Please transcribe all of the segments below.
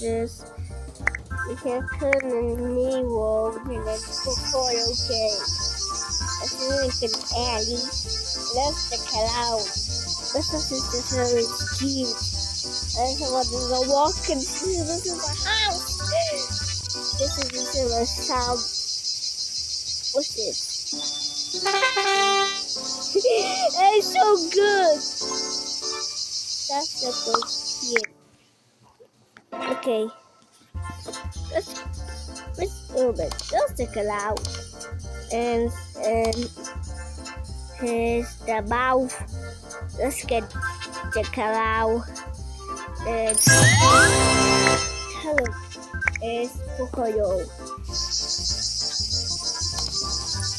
this. We can turn in the world and then pocyo cave. As soon as an alley, left the cloud. This is very cute. This is a walking. This is a house. This is a sound. What's this? It's so good. That's the first kid. Okay. Let's open. Let's take it out. And here's the mouth. Let's get the cow. And hello, it's pocyo.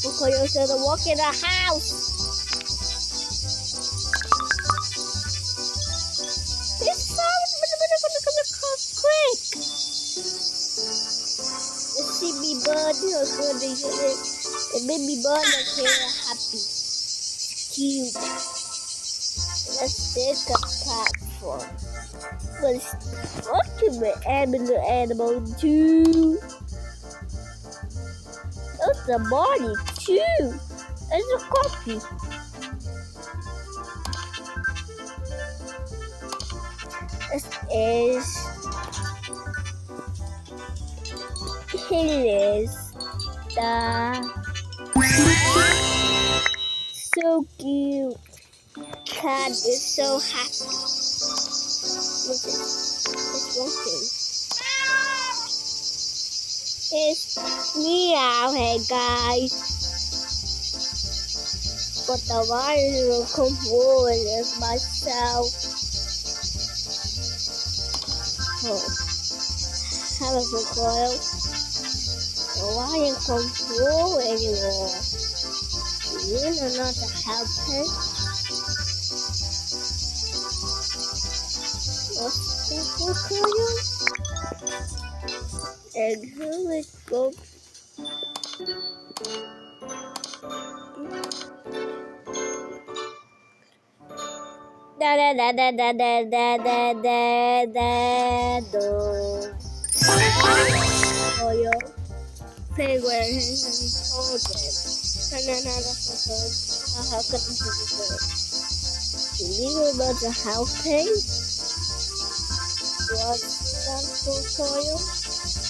Pocyo said to walk in the house. This sounds quick. The baby bird the baby bird is very happy. Cute. Let's take a platform. Let's talk to the animal too. That's the body too. There's a coffee. This is the so cute. Cat is so happy. Look at it. It's walking. It's me out here, guys. But the virus will come forward as myself. Oh. Hello, Coil. The lion come forward anymore. You know not to help her. And here we go. Da da da da da da da da da da do. Oh yo, penguin has told them. How could this be good? Do you know the helping? What's that tutorial?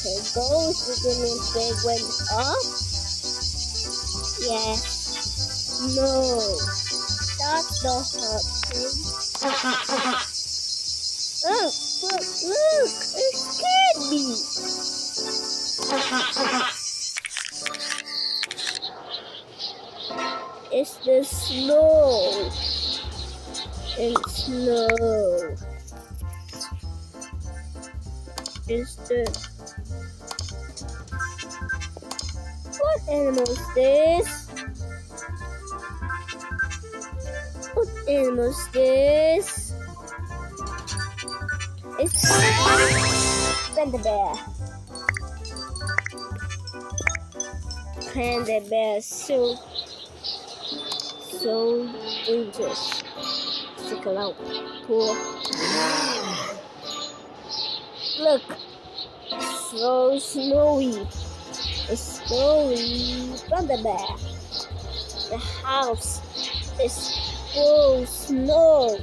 Okay, go to the new penguin up. Yes. No. That's the helping. Oh, look, it scared me. It's the snow. It's snow. It's the... What animal is this? What animal is this? It's panda bear. Panda bear is so dangerous. Stick around. Cool. Look. So snowy. It's snowy panda bear. The house is full of snow.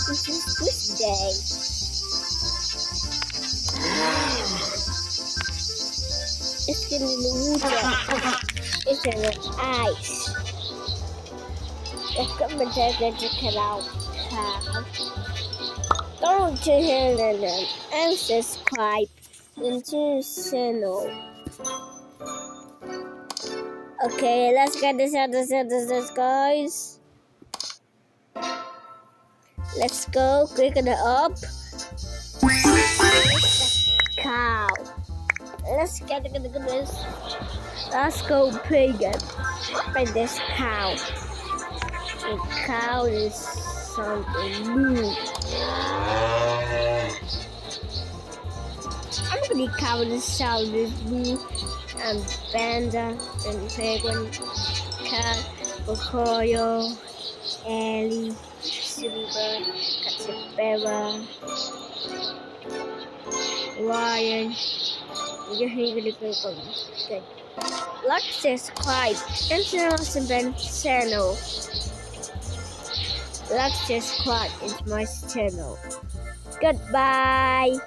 This is this day. It's getting in the water. It's in the ice. Let's come and take a check out. Don't you hear them and subscribe into the channel. Okay, let's get this out of guys. Let's go, click it up. Cow. Let's get this. Let's go pagan. Open this cow. The cow is something new. I'm gonna cow the sound is blue and panda and penguin, cat, pocyo, Ellie, silver, capybara. Ryan. Good. Like, subscribe, and channel. Like, subscribe into my channel. Goodbye.